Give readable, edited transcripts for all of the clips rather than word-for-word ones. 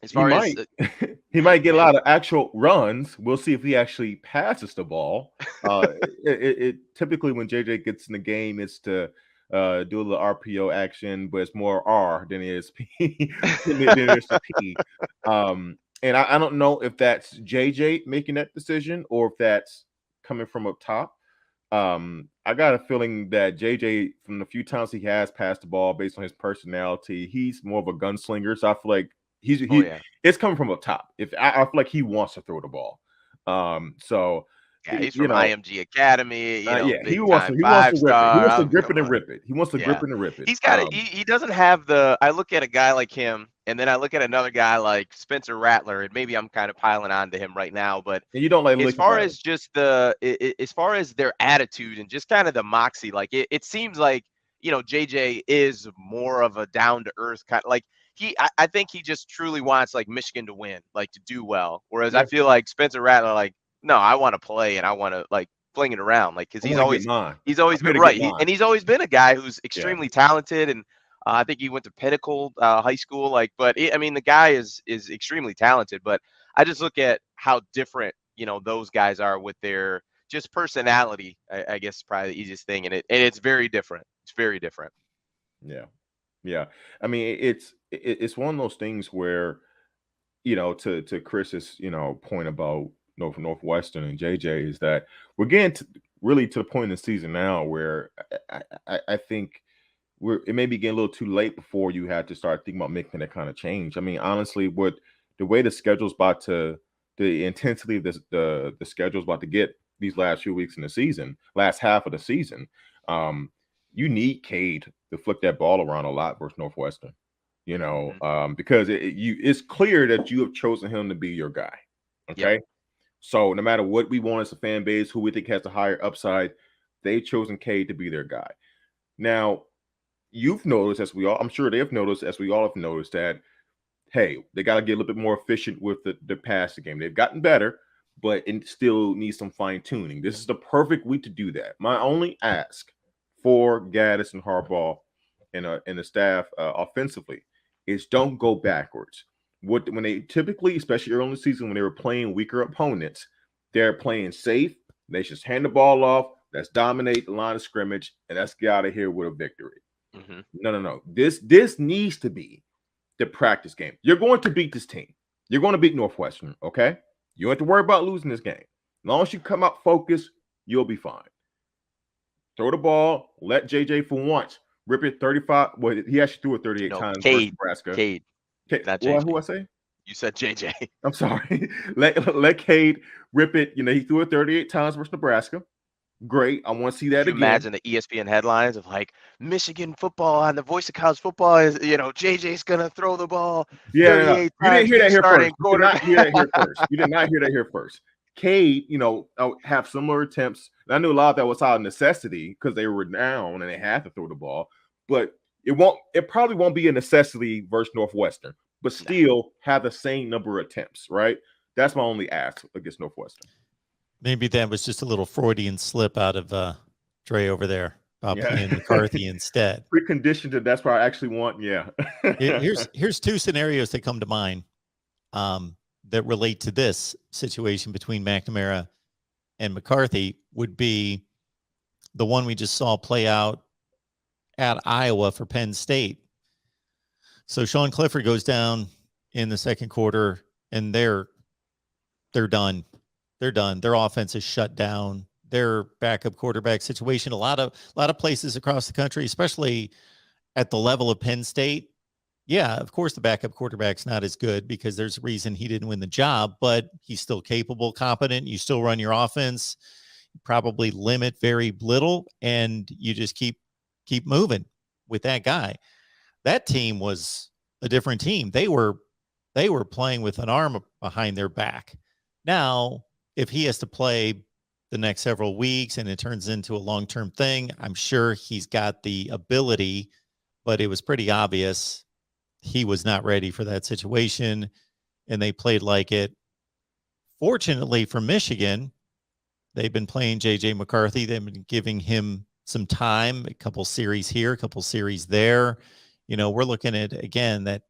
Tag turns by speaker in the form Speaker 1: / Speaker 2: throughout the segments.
Speaker 1: As
Speaker 2: He
Speaker 1: far as
Speaker 2: might. He might get a lot of actual runs. We'll see if he actually passes the ball. It typically when JJ gets in the game, it's to do a little RPO action, but it's more R than it is P than it is to P. And I don't know if that's JJ making that decision or if that's coming from up top. I got a feeling that JJ, from the few times he has passed the ball, based on his personality, he's more of a gunslinger. So I feel like
Speaker 1: oh
Speaker 2: he
Speaker 1: yeah,
Speaker 2: it's coming from up top. If I feel like he wants to throw the ball. So
Speaker 1: yeah, he's
Speaker 2: you
Speaker 1: from
Speaker 2: know,
Speaker 1: IMG Academy,
Speaker 2: yeah,
Speaker 1: big time
Speaker 2: he wants
Speaker 1: five
Speaker 2: to rip it. He
Speaker 1: star.
Speaker 2: wants
Speaker 1: I
Speaker 2: to
Speaker 1: mean,
Speaker 2: grip
Speaker 1: come
Speaker 2: it and
Speaker 1: on.
Speaker 2: rip it. He wants to grip
Speaker 1: Yeah.
Speaker 2: it and rip it.
Speaker 1: He's got it. He doesn't have the I look at a guy like him, and then I look at another guy like Spencer Rattler, and maybe I'm kind of piling on to him right now, but
Speaker 2: And you don't like
Speaker 1: as
Speaker 2: looking
Speaker 1: far
Speaker 2: at him.
Speaker 1: as just as far as their attitude and just kind of the moxie, like it seems like, JJ is more of a down to earth kind of like I think he just truly wants like Michigan to win, like to do well. Whereas I
Speaker 2: Yeah,
Speaker 1: feel like Spencer Rattler, like, no, I want to play and I want to like fling it around, like because
Speaker 2: I want to get mine.
Speaker 1: he's
Speaker 2: I'm
Speaker 1: always
Speaker 2: here
Speaker 1: been
Speaker 2: to get
Speaker 1: right.
Speaker 2: mine.
Speaker 1: And he's always been a guy who's
Speaker 2: Yeah.
Speaker 1: extremely talented, and I think he went to Pinnacle High School. Like, but I mean, the guy is extremely talented. But I just look at how different those guys are with their just personality. I guess is probably the easiest thing, and it's very different. It's very different.
Speaker 2: Yeah. Yeah. I mean, it's one of those things where, to Chris's, point about Northwestern and JJ is that we're getting really to the point in the season now where I think it may be getting a little too late before you had to start thinking about making that kind of change. I mean, honestly, the way the schedule's about to, the intensity of the schedule's about to get these last few weeks in the season, last half of the season, you need Cade to flick that ball around a lot versus Northwestern. Because it's clear that you have chosen him to be your guy. Okay.
Speaker 1: Yep.
Speaker 2: So no matter what we want as a fan base, who we think has a higher upside, they've chosen Cade to be their guy. Now, you've noticed, I'm sure they've noticed, as we all have noticed, that, hey, they got to get a little bit more efficient with the passing game. They've gotten better, but it still needs some fine tuning. This is the perfect week to do that. My only ask for Gaddis and Harbaugh and the staff offensively is don't go backwards. When they typically, especially early in the season, when they were playing weaker opponents, they're playing safe. They just hand the ball off. Let's dominate the line of scrimmage, and let's get out of here with a victory.
Speaker 1: Mm-hmm.
Speaker 2: No. This needs to be the practice game. You're going to beat this team. You're going to beat Northwestern, okay? You don't have to worry about losing this game. As long as you come out focused, you'll be fine. Throw the ball. Let JJ for once rip it 35. Well, he actually threw it 38 times versus Nebraska.
Speaker 1: Cade, not
Speaker 2: Well,
Speaker 1: JJ.
Speaker 2: who I say?
Speaker 1: You said JJ.
Speaker 2: I'm sorry. let Cade rip it. He threw it 38 times versus Nebraska. Great. I want to see that
Speaker 1: Could you
Speaker 2: again.
Speaker 1: imagine the ESPN headlines of like Michigan football on the voice of college football is, JJ's gonna throw the ball
Speaker 2: Yeah,
Speaker 1: 38
Speaker 2: you didn't
Speaker 1: times.
Speaker 2: hear that here first.
Speaker 1: Starting
Speaker 2: You did not
Speaker 1: quarterback.
Speaker 2: hear that here first. You did not hear that here first. Cade, have similar attempts. And I knew a lot of that was out of necessity because they were down and they had to throw the ball. But it probably won't be a necessity versus Northwestern, but still have the same number of attempts, right? That's my only ask against Northwestern.
Speaker 3: Maybe that was just a little Freudian slip out of Dre over there about playing McCarthy instead.
Speaker 2: Preconditioned that that's what I actually want. Yeah.
Speaker 3: Here's two scenarios that come to mind that relate to this situation between McNamara and McCarthy. Would be the one we just saw play out at Iowa for Penn State. So Sean Clifford goes down in the second quarter, and they're done. They're done. Their offense is shut down. Their backup quarterback situation, a lot of places across the country, especially at the level of Penn State. Yeah, of course the backup quarterback's not as good because there's a reason he didn't win the job, but he's still capable, competent. You still run your offense, probably limit very little, and you just keep moving with that guy. That team was a different team. They were playing with an arm behind their back. Now, if he has to play the next several weeks and it turns into a long-term thing, I'm sure he's got the ability, but it was pretty obvious he was not ready for that situation, and they played like it. Fortunately for Michigan, they've been playing JJ McCarthy. They've been giving him some time, a couple series here, a couple series there. We're looking at, again, that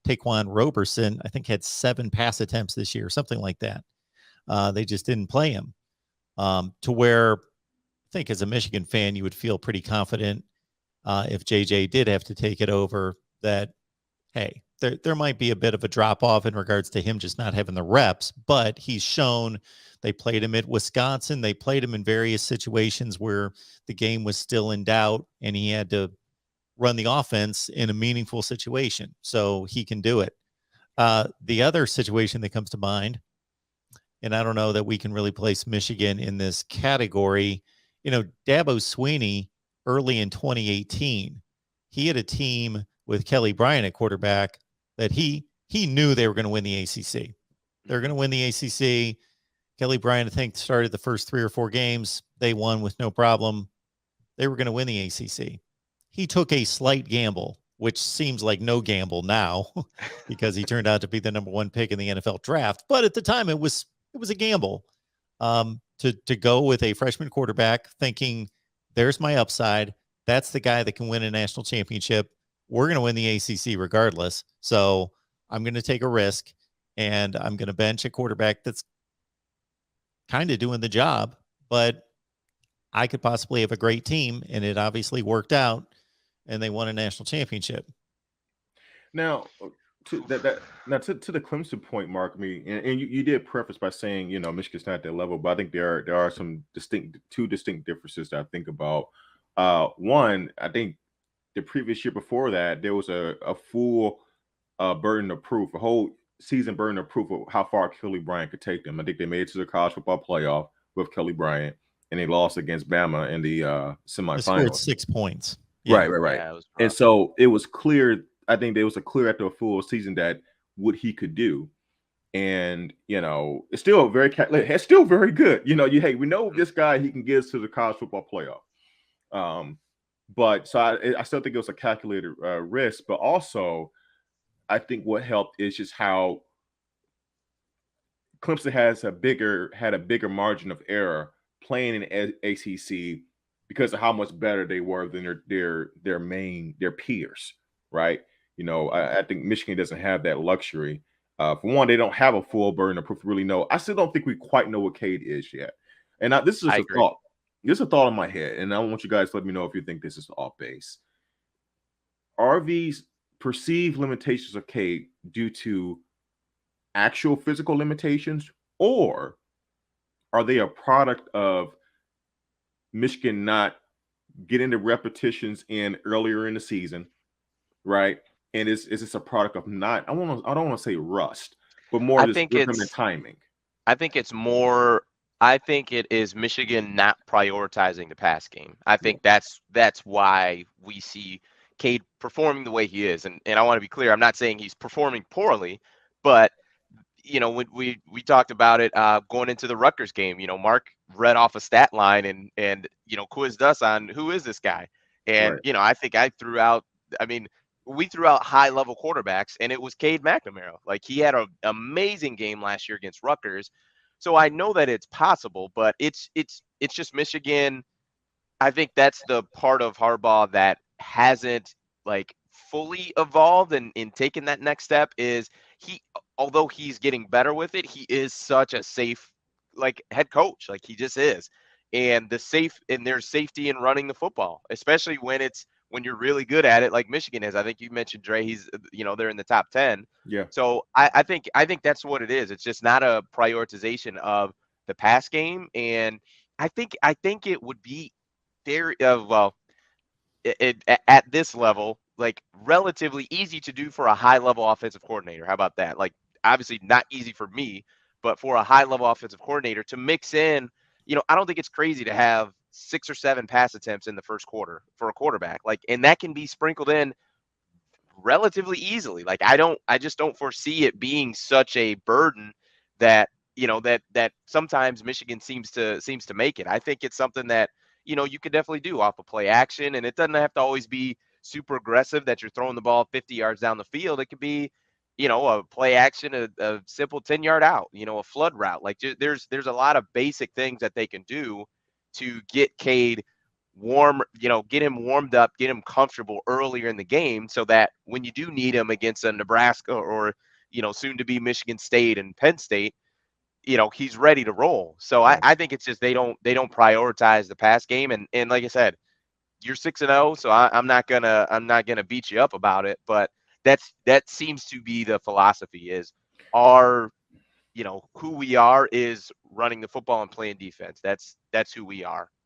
Speaker 3: Taquan Roberson, I think, had 7 pass attempts this year, something like that. They just didn't play him, to where I think as a Michigan fan, you would feel pretty confident if JJ did have to take it over, that, hey, there might be a bit of a drop off in regards to him just not having the reps, but he's shown. They played him at Wisconsin. They played him in various situations where the game was still in doubt and he had to run the offense in a meaningful situation. So he can do it. The other situation that comes to mind, and I don't know that we can really place Michigan in this category, Dabo Swinney early in 2018, he had a team with Kelly Bryant at quarterback that he knew they were going to win the ACC. They're going to win the ACC. Kelly Bryant, I think, started the first 3 or 4 games. They won with no problem. They were going to win the ACC. He took a slight gamble, which seems like no gamble now because he turned out to be the number 1 pick in the NFL draft. But at the time, it was a gamble to go with a freshman quarterback, thinking there's my upside. That's the guy that can win a national championship. We're going to win the ACC regardless. So I'm going to take a risk, and I'm going to bench a quarterback that's kind of doing the job, but I could possibly have a great team, and it obviously worked out, and they won a national championship.
Speaker 2: Now, to the Clemson point, Mark, and you did preface by saying, Michigan's not at that level, but I think there are some two distinct differences that I think about. One, I think the previous year before that, there was a full burden of proof, a whole season burden of proof of how far Kelly Bryant could take them. I think they made it to the college football playoff with Kelly Bryant, and they lost against Bama in the semifinals.
Speaker 3: They scored 6 points.
Speaker 2: Yeah. Right. Yeah, and so it was clear. I think there was a clear after a full season that what he could do, and it's still it's still very good. We know this guy, he can get us to the college football playoff. But so I still think it was a calculated risk, but also I think what helped is just how Clemson had a bigger margin of error playing in ACC because of how much better they were than their peers, right? I think Michigan doesn't have that luxury. For one, they don't have a full burden of proof to really know. I still don't think we quite know what Cade is yet. And this is just a thought. This is a thought in my head, and I want you guys to let me know if you think this is off base. Are these perceived limitations of Cade due to actual physical limitations, or are they a product of Michigan not getting the repetitions in earlier in the season, right? And is this a product of not? I don't want to say rust, but more just rhythm and timing.
Speaker 1: I think it's more. I think it is Michigan not prioritizing the pass game. I think that's why we see Cade performing the way he is. And I want to be clear, I'm not saying he's performing poorly, but when we talked about it going into the Rutgers game, Mark read off a stat line and quizzed us on who is this guy. And I think we threw out high level quarterbacks, and it was Cade McNamara. Like, he had an amazing game last year against Rutgers. So I know that it's possible, but it's just Michigan. I think that's the part of Harbaugh that hasn't fully evolved and taken that next step. Is although he's getting better with it, he is such a safe head coach. He just is. And there's safety in running the football, especially when you're really good at it, like Michigan is. I think you mentioned Dre. He's they're in the top 10.
Speaker 2: Yeah.
Speaker 1: So I think that's what it is. It's just not a prioritization of the pass game, and I think it would be very at this level, relatively easy to do for a high level offensive coordinator. How about that? Obviously not easy for me, but for a high level offensive coordinator to mix in. I don't think it's crazy to have 6 or 7 pass attempts in the first quarter for a quarterback. And that can be sprinkled in relatively easily. I just don't foresee it being such a burden that, that sometimes Michigan seems to make it. I think it's something that, you could definitely do off of play action, and it doesn't have to always be super aggressive that you're throwing the ball 50 yards down the field. It could be, a play action, a simple 10-yard out, a flood route. There's a lot of basic things that they can do to get Cade get him warmed up, get him comfortable earlier in the game so that when you do need him against a Nebraska or, soon to be Michigan State and Penn State, he's ready to roll. So I,
Speaker 2: Right.
Speaker 1: I think it's just they don't prioritize the pass game. And like I said, you're 6-0, so I'm not gonna beat you up about it. But that seems to be the philosophy is our who we are is running the football and playing defense. That's who we are.